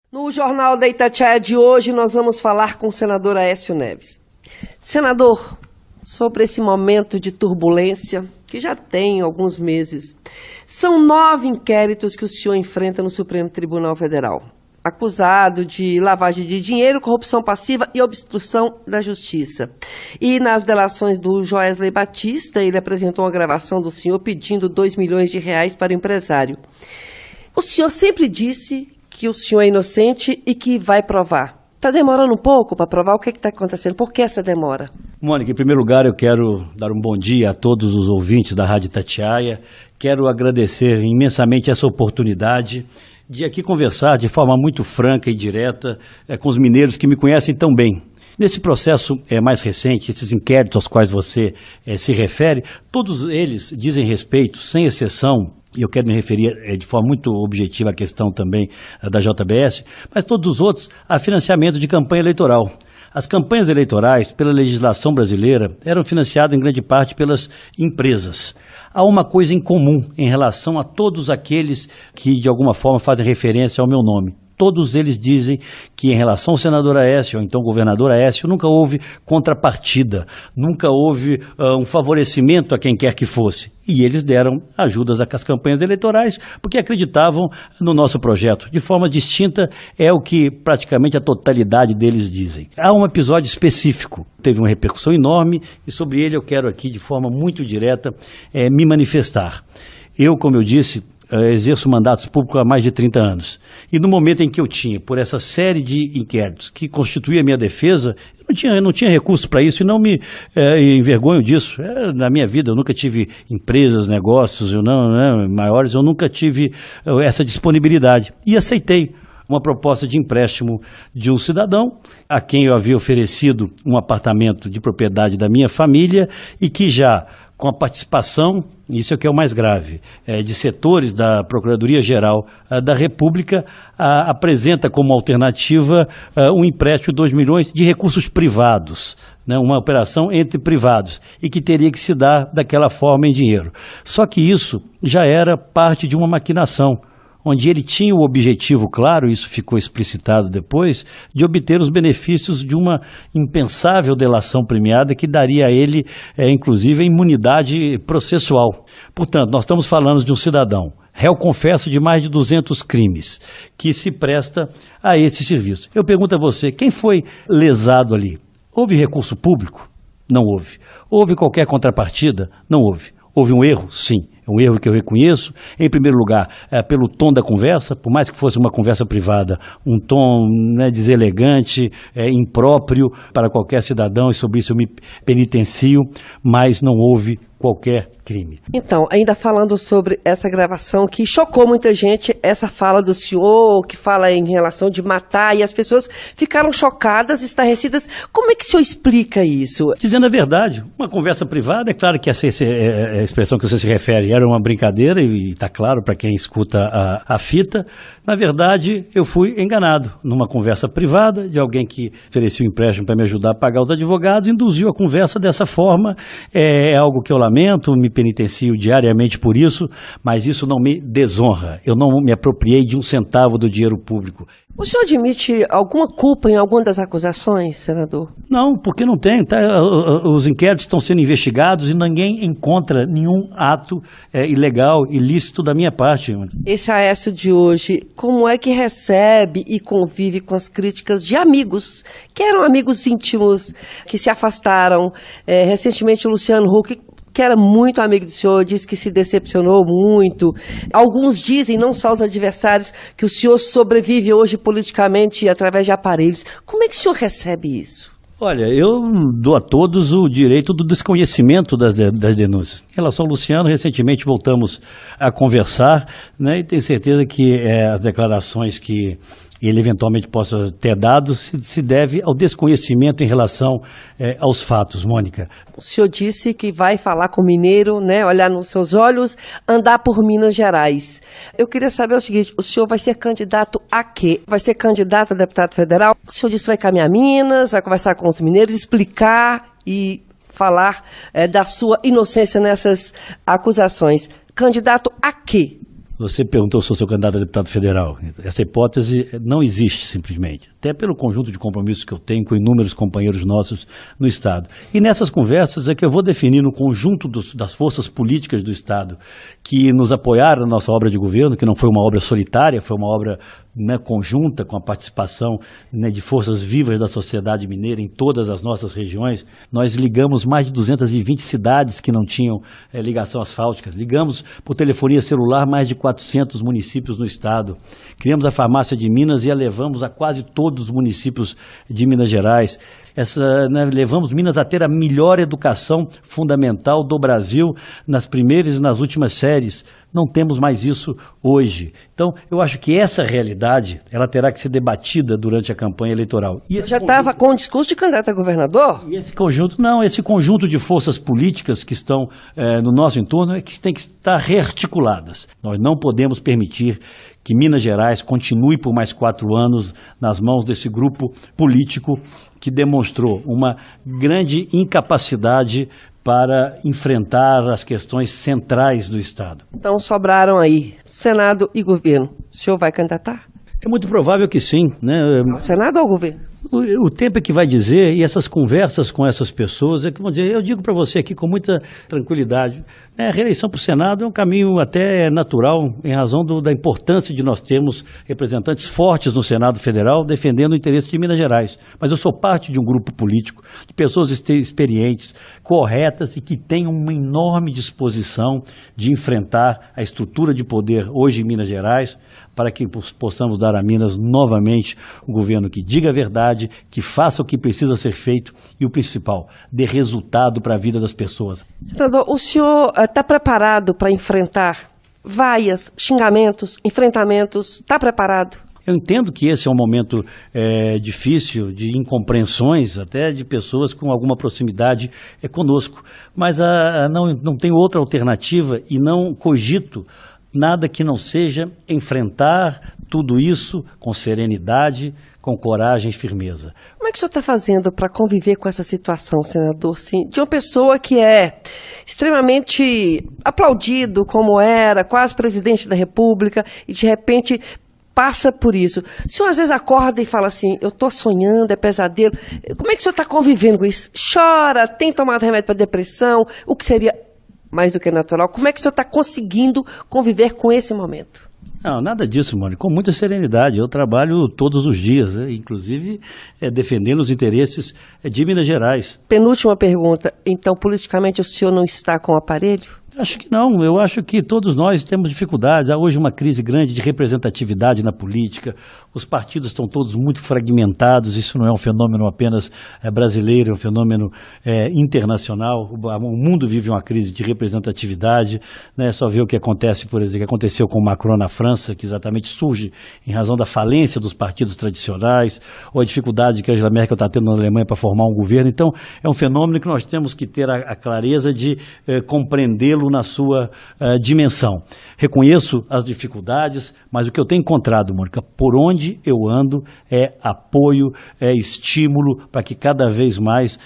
No Jornal da Itatiaia de hoje, nós vamos falar com o senador Aécio Neves. Senador, sobre esse momento de turbulência, que já tem alguns meses, são 9 inquéritos que o senhor enfrenta no Supremo Tribunal Federal, acusado de lavagem de dinheiro, corrupção passiva e obstrução da justiça. E nas delações do Joesley Batista, ele apresentou uma gravação do senhor pedindo R$2 milhões para o empresário. O senhor sempre disse que o senhor é inocente e que vai provar. Está demorando um pouco para provar? O que está acontecendo? Por que essa demora? Mônica, em primeiro lugar eu quero dar um bom dia a todos os ouvintes da Rádio Itatiaia. Quero agradecer imensamente essa oportunidade de aqui conversar de forma muito franca e direta com os mineiros que me conhecem tão bem. Nesse processo mais recente, esses inquéritos aos quais você se refere, todos eles dizem respeito, sem exceção, e eu quero me referir de forma muito objetiva à questão também da JBS, mas todos os outros a financiamento de campanha eleitoral. As campanhas eleitorais, pela legislação brasileira, eram financiadas em grande parte pelas empresas. Há uma coisa em comum em relação a todos aqueles que de alguma forma fazem referência ao meu nome. Todos eles dizem que em relação ao senador Aécio, ou então governador Aécio, nunca houve contrapartida, nunca houve um favorecimento a quem quer que fosse. E eles deram ajudas às campanhas eleitorais porque acreditavam no nosso projeto. De forma distinta é o que praticamente a totalidade deles dizem. Há um episódio específico, teve uma repercussão enorme e sobre ele eu quero aqui de forma muito direta me manifestar. Eu, como eu disse, exerço mandatos públicos há mais de 30 anos. E no momento em que eu tinha, por essa série de inquéritos que constituía a minha defesa, eu não tinha recursos para isso e não me envergonho disso. Na minha vida eu nunca tive empresas, negócios maiores, eu nunca tive essa disponibilidade. E aceitei uma proposta de empréstimo de um cidadão a quem eu havia oferecido um apartamento de propriedade da minha família e que já, com a participação, isso é o que é o mais grave, de setores da Procuradoria-Geral da República, apresenta como alternativa um empréstimo de R$2 milhões de recursos privados, uma operação entre privados, e que teria que se dar daquela forma em dinheiro. Só que isso já era parte de uma maquinação, onde ele tinha o objetivo claro, isso ficou explicitado depois, de obter os benefícios de uma impensável delação premiada que daria a ele, inclusive, a imunidade processual. Portanto, nós estamos falando de um cidadão, réu confesso de mais de 200 crimes, que se presta a esse serviço. Eu pergunto a você, quem foi lesado ali? Houve recurso público? Não houve. Houve qualquer contrapartida? Não houve. Houve um erro? Sim. É um erro que eu reconheço, em primeiro lugar, pelo tom da conversa, por mais que fosse uma conversa privada, um tom deselegante, impróprio para qualquer cidadão, e sobre isso eu me penitencio, mas não houve qualquer crime. Então, ainda falando sobre essa gravação que chocou muita gente, essa fala do senhor, que fala em relação de matar, e as pessoas ficaram chocadas, estarrecidas. Como é que o senhor explica isso? Dizendo a verdade, uma conversa privada, é claro que essa é a expressão que você se refere, era uma brincadeira, e está claro para quem escuta a fita. Na verdade, eu fui enganado numa conversa privada de alguém que oferecia um empréstimo para me ajudar a pagar os advogados, induziu a conversa dessa forma. É algo que eu lamento, me penitencio diariamente por isso, mas isso não me desonra. Eu não me apropriei de um centavo do dinheiro público. O senhor admite alguma culpa em alguma das acusações, senador? Não, porque não tem. Os inquéritos estão sendo investigados e ninguém encontra nenhum ato ilegal, ilícito da minha parte. Esse Aécio de hoje, como é que recebe e convive com as críticas de amigos, que eram amigos íntimos, que se afastaram? Recentemente o Luciano Huck, que era muito amigo do senhor, disse que se decepcionou muito. Alguns dizem, não só os adversários, que o senhor sobrevive hoje politicamente através de aparelhos. Como é que o senhor recebe isso? Olha, eu dou a todos o direito do desconhecimento das denúncias. Em relação ao Luciano, recentemente voltamos a conversar, e tenho certeza que as declarações que ele eventualmente possa ter dado se deve ao desconhecimento em relação aos fatos, Mônica. O senhor disse que vai falar com o mineiro, olhar nos seus olhos, andar por Minas Gerais. Eu queria saber o seguinte, o senhor vai ser candidato a quê? Vai ser candidato a deputado federal? O senhor disse que vai caminhar a Minas, vai conversar com os mineiros, explicar e falar da sua inocência nessas acusações. Candidato a quê? Você perguntou se eu sou candidato a deputado federal. Essa hipótese não existe simplesmente, até pelo conjunto de compromissos que eu tenho com inúmeros companheiros nossos no Estado. E nessas conversas é que eu vou definir no conjunto das forças políticas do Estado que nos apoiaram na nossa obra de governo, que não foi uma obra solitária, foi uma obra conjunta com a participação de forças vivas da sociedade mineira em todas as nossas regiões. Nós ligamos mais de 220 cidades que não tinham ligação asfáltica. Ligamos por telefonia celular mais de 400 municípios no estado. Criamos a farmácia de Minas e a levamos a quase todos os municípios de Minas Gerais. Levamos Minas a ter a melhor educação fundamental do Brasil nas primeiras e nas últimas séries. Não temos mais isso hoje. Então, eu acho que essa realidade ela terá que ser debatida durante a campanha eleitoral. Já estava com o discurso de candidato a governador? E esse conjunto de forças políticas que estão no nosso entorno é que tem que estar rearticuladas. Nós não podemos permitir que Minas Gerais continue por mais 4 anos nas mãos desse grupo político que demonstrou uma grande incapacidade para enfrentar as questões centrais do Estado. Então sobraram aí Senado e governo. O senhor vai candidatar? É muito provável que sim, né? Ao Senado ou ao governo? O tempo é que vai dizer, e essas conversas com essas pessoas é que vão dizer. Eu digo para você aqui com muita tranquilidade, a reeleição para o Senado é um caminho até natural, em razão da importância de nós termos representantes fortes no Senado Federal defendendo o interesse de Minas Gerais. Mas eu sou parte de um grupo político, de pessoas experientes, corretas e que têm uma enorme disposição de enfrentar a estrutura de poder hoje em Minas Gerais, para que possamos dar a Minas novamente um governo que diga a verdade, que faça o que precisa ser feito e, o principal, dê resultado para a vida das pessoas. Senador, o senhor está preparado para enfrentar vaias, xingamentos, enfrentamentos? Está preparado? Eu entendo que esse é um momento difícil, de incompreensões, até de pessoas com alguma proximidade conosco, mas não tenho outra alternativa e não cogito nada que não seja enfrentar tudo isso com serenidade, com coragem e firmeza. Como é que o senhor está fazendo para conviver com essa situação, senador? Sim, de uma pessoa que é extremamente aplaudido, como era, quase presidente da República, e de repente passa por isso. O senhor às vezes acorda e fala assim, eu estou sonhando, é pesadelo. Como é que o senhor está convivendo com isso? Chora, tem tomado remédio para depressão, o que seria mais do que natural. Como é que o senhor está conseguindo conviver com esse momento? Não, nada disso, Mônica. Com muita serenidade. Eu trabalho todos os dias, inclusive defendendo os interesses de Minas Gerais. Penúltima pergunta. Então, politicamente, o senhor não está com o aparelho? Acho que não, eu acho que todos nós temos dificuldades. Há hoje uma crise grande de representatividade na política, os partidos estão todos muito fragmentados, isso não é um fenômeno apenas brasileiro, é um fenômeno internacional. O mundo vive uma crise de representatividade, né? Só ver o que acontece, por exemplo, que aconteceu com Macron na França, que exatamente surge em razão da falência dos partidos tradicionais, ou a dificuldade que a Angela Merkel está tendo na Alemanha para formar um governo. Então, é um fenômeno que nós temos que ter a clareza de compreendê-lo na sua dimensão. Reconheço as dificuldades, mas o que eu tenho encontrado, Mônica, por onde eu ando é apoio, é estímulo para que cada vez mais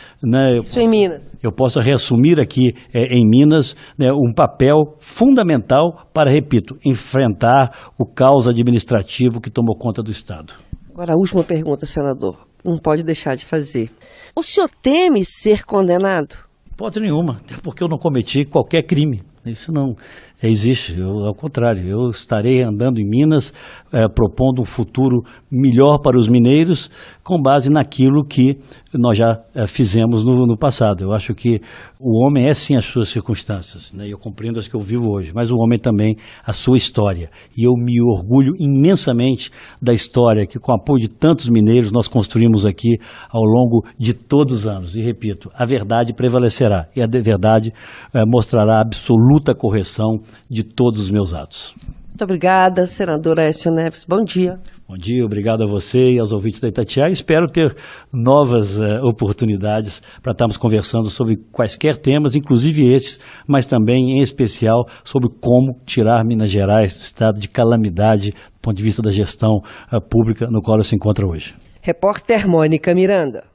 eu possa reassumir aqui em Minas um papel fundamental para, repito, enfrentar o caos administrativo que tomou conta do Estado. Agora, a última pergunta, senador, não pode deixar de fazer. O senhor teme ser condenado? Hipótese nenhuma, até porque eu não cometi qualquer crime. Isso não existe, ao contrário, eu estarei andando em Minas propondo um futuro melhor para os mineiros com base naquilo que nós já fizemos no passado. Eu acho que o homem é sim as suas circunstâncias, né? Eu compreendo as que eu vivo hoje, mas o homem também a sua história. E eu me orgulho imensamente da história que, com o apoio de tantos mineiros, nós construímos aqui ao longo de todos os anos. E repito, a verdade prevalecerá e a verdade mostrará a absoluta correção de todos os meus atos. Muito obrigada, senador Aécio Neves. Bom dia. Bom dia, obrigado a você e aos ouvintes da Itatiaia. Espero ter novas oportunidades para estarmos conversando sobre quaisquer temas, inclusive esses, mas também, em especial, sobre como tirar Minas Gerais do estado de calamidade do ponto de vista da gestão pública no qual ela se encontra hoje. Repórter Mônica Miranda.